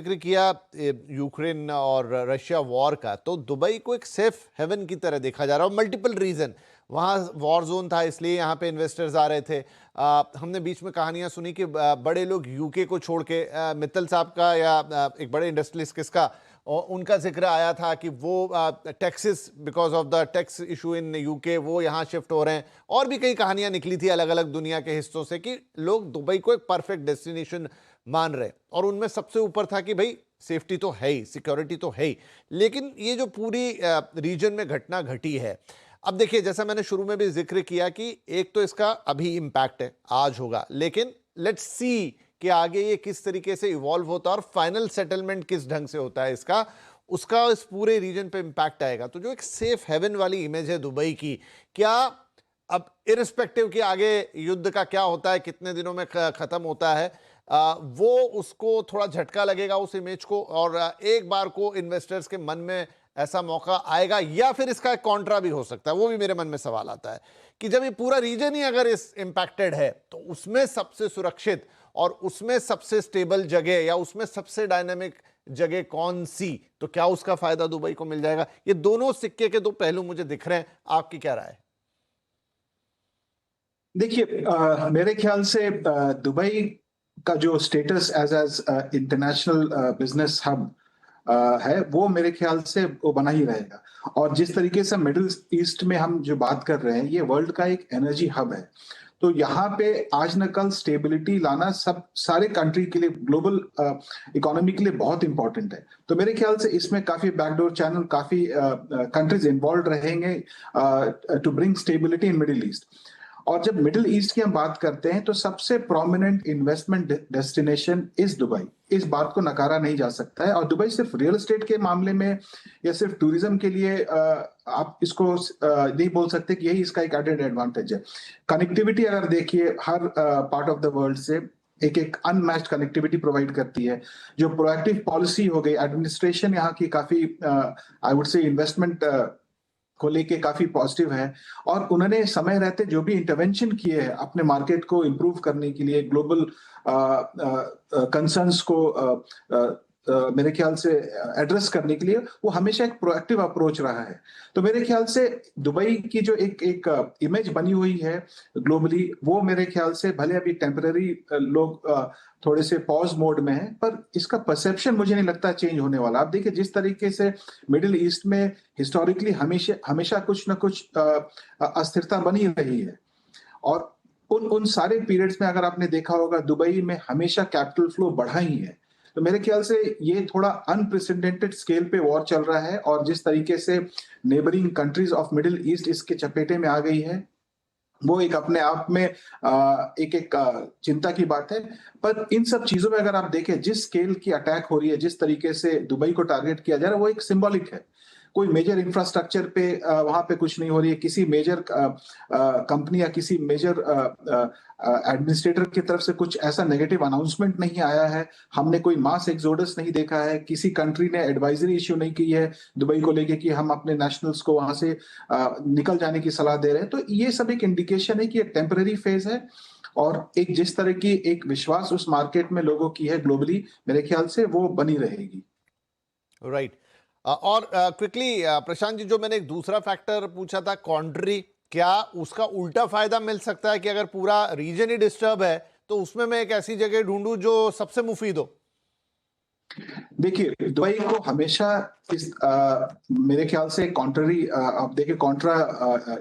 जिक्र किया यूक्रेन और रशिया वॉर का, तो दुबई को एक सेफ हेवन की तरह देखा जा रहा है। मल्टीपल रीजन, वहाँ वॉर जोन था इसलिए यहाँ पे इन्वेस्टर्स आ रहे थे। हमने बीच में कहानियां सुनी कि बड़े लोग यूके को छोड़ के, मित्तल साहब का या एक बड़े इंडस्ट्रियलिस्ट किसका, और उनका जिक्र आया था कि वो taxes, because of the tax issue in UK, वो यहाँ शिफ्ट हो रहे हैं। और भी कई कहानियां निकली थी अलग अलग दुनिया के हिस्सों से कि लोग दुबई को एक परफेक्ट डेस्टिनेशन मान रहे, और उनमें सबसे ऊपर था कि भाई सेफ्टी तो है ही, सिक्योरिटी तो है ही। लेकिन ये जो पूरी रीजन में घटना घटी है, अब देखिए जैसा मैंने शुरू में भी जिक्र किया कि एक तो इसका अभी इंपैक्ट है, आज होगा, लेकिन लेट्स सी कि आगे ये किस तरीके से इवॉल्व होता है और फाइनल सेटलमेंट किस ढंग से होता है इसका, उसका इस पूरे रीजन पे इंपैक्ट आएगा। तो जो एक सेफ हेवन वाली इमेज है दुबई की, क्या अब इरिस्पेक्टिव कि आगे युद्ध का क्या होता है, कितने दिनों में खत्म होता है, वो उसको थोड़ा झटका लगेगा उस इमेज को, और एक बार को इन्वेस्टर्स के मन में ऐसा मौका आएगा, या फिर इसका एक कॉन्ट्रा भी हो सकता है। वो भी मेरे मन में सवाल आता है कि जब ये पूरा रीजन ही अगर इस इंपैक्टेड है, तो उसमें सबसे सुरक्षित और उसमें सबसे स्टेबल जगह या उसमें सबसे डायनामिक जगह कौन सी, तो क्या उसका फायदा दुबई को मिल जाएगा? ये दोनों सिक्के के दो पहलू मुझे दिख रहे हैं, आपकी क्या राय है? देखिए, मेरे ख्याल से दुबई का जो status as as international business hub है, वो मेरे ख्याल से वो बना ही रहेगा। और जिस तरीके से मिडिल ईस्ट में हम जो बात कर रहे हैं, ये वर्ल्ड का एक एनर्जी हब है। तो यहाँ पे आज न कल स्टेबिलिटी लाना सब सारे कंट्री के लिए, ग्लोबल इकोनॉमी के लिए बहुत इंपॉर्टेंट है। तो मेरे ख्याल से इसमें काफी बैकडोर चैनल, काफी कंट्रीज इन्वॉल्व रहेंगे to bring stability in middle east. और जब मिडिल ईस्ट की हम बात करते हैं, तो सबसे prominent investment destination is Dubai. इस बात को नकारा नहीं जा सकता है। और दुबई सिर्फ रियल एस्टेट के मामले में या सिर्फ टूरिज्म के लिए आप इसको नहीं बोल सकते कि यही इसका एक एडेड एडवांटेज है। कनेक्टिविटी अगर देखिए, हर पार्ट ऑफ द वर्ल्ड से एक एक अनमैच्ड कनेक्टिविटी प्रोवाइड करती है। जो प्रोएक्टिव पॉलिसी हो गई, एडमिनिस्ट्रेशन यहाँ की काफी आई वुड से इन्वेस्टमेंट को लेके काफी पॉजिटिव है। और उन्होंने समय रहते जो भी इंटरवेंशन किए हैं अपने मार्केट को इंप्रूव करने के लिए, ग्लोबल कंसर्न्स को मेरे ख्याल से एड्रेस करने के लिए, वो हमेशा एक प्रोएक्टिव अप्रोच रहा है। तो मेरे ख्याल से दुबई की जो एक एक इमेज बनी हुई है ग्लोबली, वो मेरे ख्याल से भले अभी टेम्पररी लोग थोड़े से पॉज मोड में है, पर इसका परसेप्शन मुझे नहीं लगता चेंज होने वाला। आप देखिए जिस तरीके से मिडिल ईस्ट में हिस्टोरिकली हमेशा हमेशा कुछ ना कुछ अस्थिरता बनी रही है। और उन सारे पीरियड्स में अगर आपने देखा होगा, दुबई में हमेशा कैपिटल फ्लो बढ़ा ही है। तो मेरे ख्याल से ये थोड़ा अनप्रेसिडेंटेड स्केल पे वॉर चल रहा है। और जिस तरीके से neighbouring countries of middle east इसके चपेटे में आ गई है, वो एक अपने आप में एक एक चिंता की बात है। पर इन सब चीजों में अगर आप देखें, जिस स्केल की अटैक हो रही है, जिस तरीके से दुबई को टारगेट किया जा रहा है, वो एक सिंबॉलिक है। कोई मेजर इंफ्रास्ट्रक्चर पे वहां पे कुछ नहीं हो रही है। किसी मेजर कंपनी या किसी मेजर एडमिनिस्ट्रेटर की तरफ से कुछ ऐसा नेगेटिव अनाउंसमेंट नहीं आया है। हमने कोई मास एक्सोडस नहीं देखा है। किसी कंट्री ने एडवाइजरी इश्यू नहीं की है दुबई को लेके कि हम अपने नेशनल्स को वहां से निकल जाने की सलाह दे रहे हैं। तो ये सब एक इंडिकेशन है कि ये टेम्पररी फेज है। और एक जिस तरह की एक विश्वास उस मार्केट में लोगों की है ग्लोबली, मेरे ख्याल से वो बनी रहेगी। राइट। और क्विकली प्रशांत जी, जो मैंने एक दूसरा फैक्टर पूछा था, कॉन्ट्री, क्या उसका उल्टा फायदा मिल सकता है कि अगर पूरा रीजन ही डिस्टर्ब है तो उसमें मैं एक ऐसी जगह ढूंढूं जो सबसे मुफीद हो? देखिए, दुबई को हमेशा मेरे ख्याल से कॉन्ट्ररी, आप देखिए कॉन्ट्रा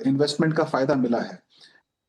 इन्वेस्टमेंट का फायदा मिला है।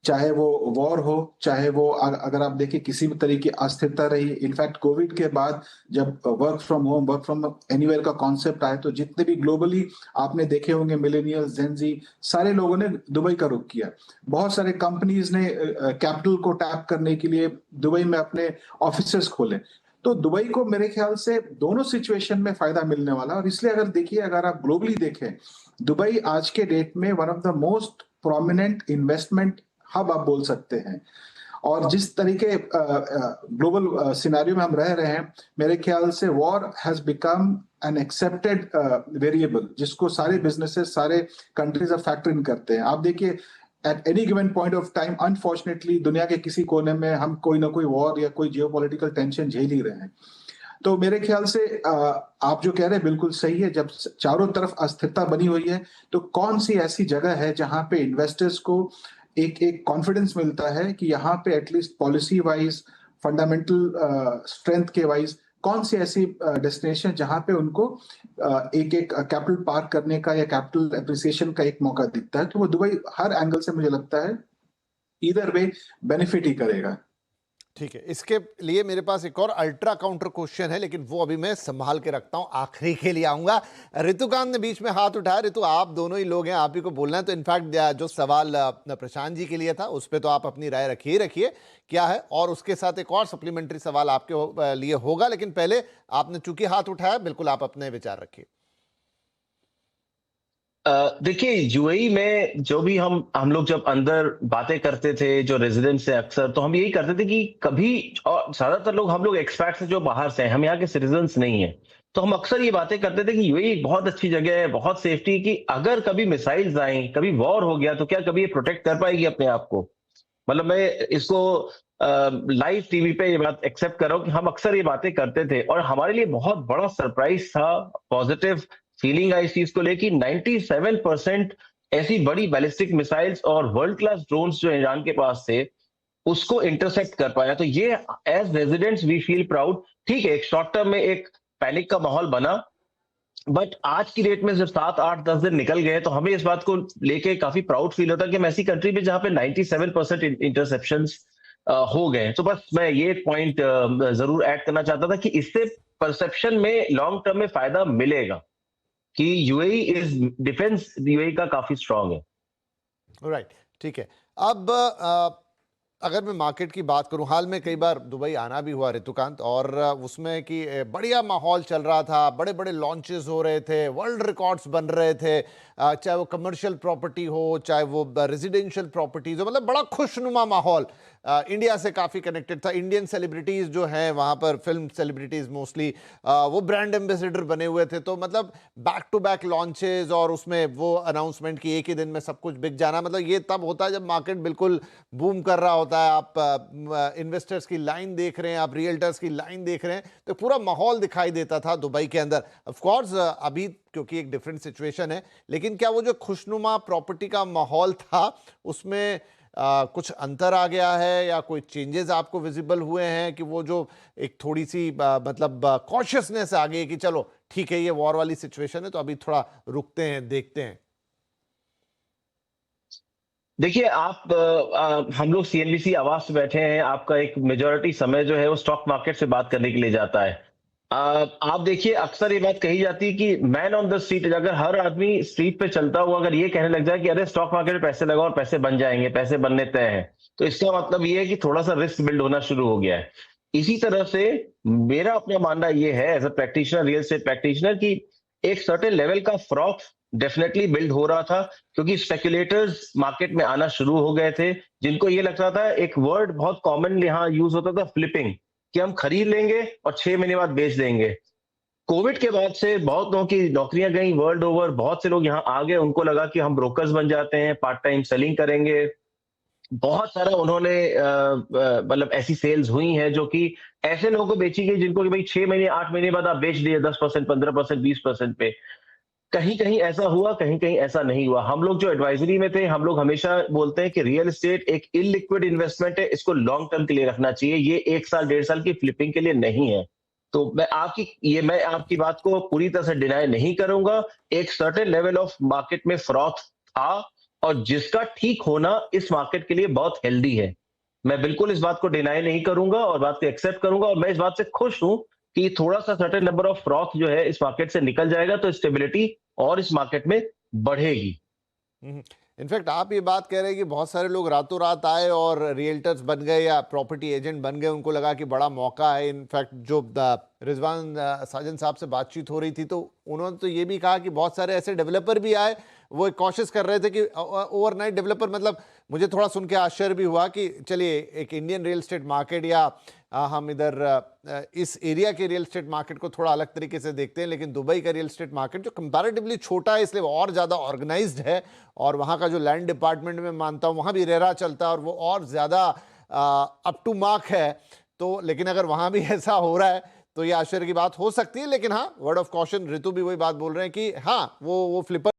चाहे वो वॉर हो, चाहे वो अगर आप देखिए किसी भी तरीके की अस्थिरता रही। इनफैक्ट कोविड के बाद जब work from home, work from anywhere का कॉन्सेप्ट आया, तो जितने भी ग्लोबली आपने देखे होंगे मिलेनियल्स, जेनजी, सारे लोगों ने दुबई का रुख किया। बहुत सारे कंपनीज ने कैपिटल को टैप करने के लिए दुबई में अपने ऑफिसेस खोले। तो दुबई को मेरे ख्याल से दोनों सिचुएशन में फायदा मिलने वाला। और इसलिए अगर देखिए, अगर आप ग्लोबली देखें, दुबई आज के डेट में one of the most prominent investment hub आप बोल सकते हैं। और जिस तरीके ग्लोबल सिनेरियो में हम रह रहे हैं, मेरे ख्याल से war has become an accepted variable, जिसको सारे बिजनेसेस, सारे कंट्रीज अब फैक्टर इन करते हैं। आप देखिए at any given point of time, unfortunately दुनिया के किसी कोने में हम कोई ना कोई वॉर या कोई जियोपॉलिटिकल टेंशन झेल ही रहे हैं। तो मेरे ख्याल से आप जो कह रहे हैं बिल्कुल सही है। जब चारों तरफ अस्थिरता बनी हुई है, तो कौन सी ऐसी जगह है जहां पे इन्वेस्टर्स को एक एक कॉन्फिडेंस मिलता है कि यहाँ पे at least policy wise, fundamental strength के वाइज कौन सी ऐसी डेस्टिनेशन जहां पे उनको एक एक कैपिटल पार्क करने का या कैपिटल एप्रिसिएशन का एक मौका दिखता है। तो वो दुबई हर एंगल से मुझे लगता है इधर वे बेनिफिट ही करेगा। ठीक है, इसके लिए मेरे पास एक और अल्ट्रा काउंटर क्वेश्चन है, लेकिन वो अभी मैं संभाल के रखता हूं, आखिरी के लिए आऊंगा। ऋतुकांत ने बीच में हाथ उठाया। ऋतु, आप दोनों ही लोग हैं, आप ही को बोलना है। तो इनफैक्ट जो सवाल प्रशांत जी के लिए था, उस पर तो आप अपनी राय रखिए रखिए क्या है, और उसके साथ एक और सप्लीमेंट्री सवाल आपके लिए होगा। लेकिन पहले आपने चूंकि हाथ उठाया, बिल्कुल आप अपने विचार रखिए। देखिए, यूएई में जो भी हम लोग जब अंदर बातें करते थे, जो रेजिडेंट्स हैं अक्सर, तो हम यही करते थे कि कभी, और ज्यादातर लोग हम लोग एक्सपैट्स हैं जो बाहर से हैं, हम यहाँ के सिटीजन्स नहीं हैं, तो हम अक्सर ये बातें करते थे कि यूएई एक बहुत अच्छी जगह है, बहुत सेफ्टी है, कि अगर कभी मिसाइल्स आए, कभी वॉर हो गया, तो क्या कभी ये प्रोटेक्ट कर पाएगी अपने आप को। मतलब मैं इसको लाइव टीवी पे ये बात एक्सेप्ट कर रहा हूँ कि हम अक्सर ये बातें करते थे, और हमारे लिए बहुत बड़ा सरप्राइज था, पॉजिटिव फीलिंग आई इस चीज को लेकर। 97% ऐसी बड़ी बैलिस्टिक मिसाइल्स और वर्ल्ड क्लास ड्रोन्स जो ईरान के पास थे, उसको इंटरसेप्ट कर पाया। तो ये as residents we feel proud. ठीक है, एक शॉर्ट टर्म में एक पैनिक का माहौल बना, बट आज की डेट में जब 7 8 10 दिन निकल गए, तो हमें इस बात को लेके काफी प्राउड फील होता है कि हम ऐसी कंट्री में जहां पे 97% इंटरसेप्शंस हो गए। तो बस मैं ये पॉइंट जरूर ऐड करना चाहता था कि इससे परसेप्शन में लॉन्ग टर्म में फायदा मिलेगा कि यूएई इज डिफेंस, यूएई का काफी स्ट्रांग है। राइट, ठीक है। अब अगर मैं मार्केट की बात करूं, हाल में कई बार दुबई आना भी हुआ ऋतुकांत, और उसमें कि बढ़िया माहौल चल रहा था, बड़े बड़े लॉन्चेस हो रहे थे, वर्ल्ड रिकॉर्ड्स बन रहे थे, चाहे वो कमर्शियल प्रॉपर्टी हो, चाहे वो रेजिडेंशियल प्रॉपर्टीज हो, मतलब बड़ा खुशनुमा माहौल। इंडिया से काफ़ी कनेक्टेड था। इंडियन सेलिब्रिटीज़ जो हैं वहाँ पर, फिल्म सेलिब्रिटीज़ मोस्टली, वो ब्रांड एम्बेसडर बने हुए थे। तो मतलब बैक टू बैक लॉन्चेस, और उसमें वो अनाउंसमेंट की एक ही दिन में सब कुछ बिक जाना, मतलब ये तब होता है जब मार्केट बिल्कुल बूम कर रहा होता है। आप इन्वेस्टर्स की लाइन देख रहे हैं, आप रियल्टर्स की लाइन देख रहे हैं, तो पूरा माहौल दिखाई देता था दुबई के अंदर। ऑफ कोर्स अभी क्योंकि एक डिफरेंट सिचुएशन है, लेकिन क्या वो जो खुशनुमा प्रॉपर्टी का माहौल था, उसमें कुछ अंतर आ गया है, या कोई चेंजेस आपको विजिबल हुए हैं कि वो जो एक थोड़ी सी मतलब कॉशियसनेस आ गई है कि चलो ठीक है, ये वॉर वाली सिचुएशन है, तो अभी थोड़ा रुकते हैं, देखते हैं? देखिए, हम लोग सीएनबीसी आवाज से बैठे हैं, आपका एक मेजॉरिटी समय जो है वो स्टॉक मार्केट से बात करने के लिए जाता है। आप देखिए, अक्सर ये बात कही जाती है कि मैन ऑन द स्ट्रीट, अगर हर आदमी स्ट्रीट पे चलता हुआ अगर ये कहने लग जाए कि अरे स्टॉक मार्केट में पैसे लगाओ और पैसे बन जाएंगे, पैसे बनने तय हैं, तो इसका मतलब ये है कि थोड़ा सा रिस्क बिल्ड होना शुरू हो गया है। इसी तरह से मेरा अपना मानना ये है as a practitioner, real estate practitioner, कि एक सर्टेन लेवल का फ्रॉड डेफिनेटली बिल्ड हो रहा था, क्योंकि स्पेकुलेटर्स मार्केट में आना शुरू हो गए थे, जिनको ये लगता था, एक वर्ड बहुत कॉमन यहाँ यूज होता था, फ्लिपिंग, कि हम खरीद लेंगे और 6 महीने बाद बेच देंगे। कोविड के बाद से बहुत लोगों की नौकरियां गई वर्ल्ड ओवर, बहुत से लोग यहाँ आ गए, उनको लगा कि हम ब्रोकर्स बन जाते हैं, पार्ट टाइम सेलिंग करेंगे। बहुत सारा उन्होंने मतलब ऐसी सेल्स हुई हैं जो कि ऐसे लोगों को बेची गई जिनको कि भाई 6 महीने 8 महीने बाद आप बेच दिए 10%, 15%, 20% पे। कहीं कहीं ऐसा हुआ, कहीं कहीं ऐसा नहीं हुआ। हम लोग जो एडवाइजरी में थे, हम लोग हमेशा बोलते हैं कि रियल एस्टेट एक इलिक्विड इन्वेस्टमेंट है, इसको लॉन्ग टर्म के लिए रखना चाहिए, ये 1 साल 1.5 साल की फ्लिपिंग के लिए नहीं है। तो मैं आपकी बात को पूरी तरह से डिनाई नहीं करूंगा। एक सर्टेन लेवल ऑफ मार्केट में फ्रॉथ था, और जिसका ठीक होना इस मार्केट के लिए बहुत हेल्दी है। मैं बिल्कुल इस बात को डिनाई नहीं करूंगा और बात को एक्सेप्ट करूंगा, और मैं इस बात से खुश हूं कि थोड़ा सा सर्टेन नंबर ऑफ फ्रॉथ जो है इस मार्केट से निकल जाएगा, तो स्टेबिलिटी और इस मार्केट में बढ़ेगी। इनफैक्ट आप ये बात कह रहे हैं कि बहुत सारे लोग रातों रात आए और रियल्टर्स बन गए या प्रॉपर्टी एजेंट बन गए, उनको लगा कि बड़ा मौका है। इनफैक्ट जो रिजवान साजन साहब से बातचीत हो रही थी, तो उन्होंने तो ये भी कहा कि बहुत सारे ऐसे डेवलपर भी आए, वो कॉशियस कर रहे थे कि ओवरनाइट डेवलपर, मतलब मुझे थोड़ा सुन के आश्चर्य भी हुआ कि चलिए एक इंडियन रियल एस्टेट मार्केट, या हम इधर इस एरिया के रियल एस्टेट मार्केट को थोड़ा अलग तरीके से देखते हैं, लेकिन दुबई का रियल एस्टेट मार्केट जो कंपैरेटिवली छोटा है, इसलिए और ज़्यादा ऑर्गेनाइज्ड है, और वहाँ का जो लैंड डिपार्टमेंट में मानता हूँ वहाँ भी रेरा चलता है, और वो और ज़्यादा अप टू मार्क है। तो लेकिन अगर वहाँ भी ऐसा हो रहा है, तो ये आश्चर्य की बात हो सकती है, लेकिन हाँ, वर्ड ऑफ कॉशन ऋतु भी वही बात बोल रहे हैं कि हाँ वो फ्लिपर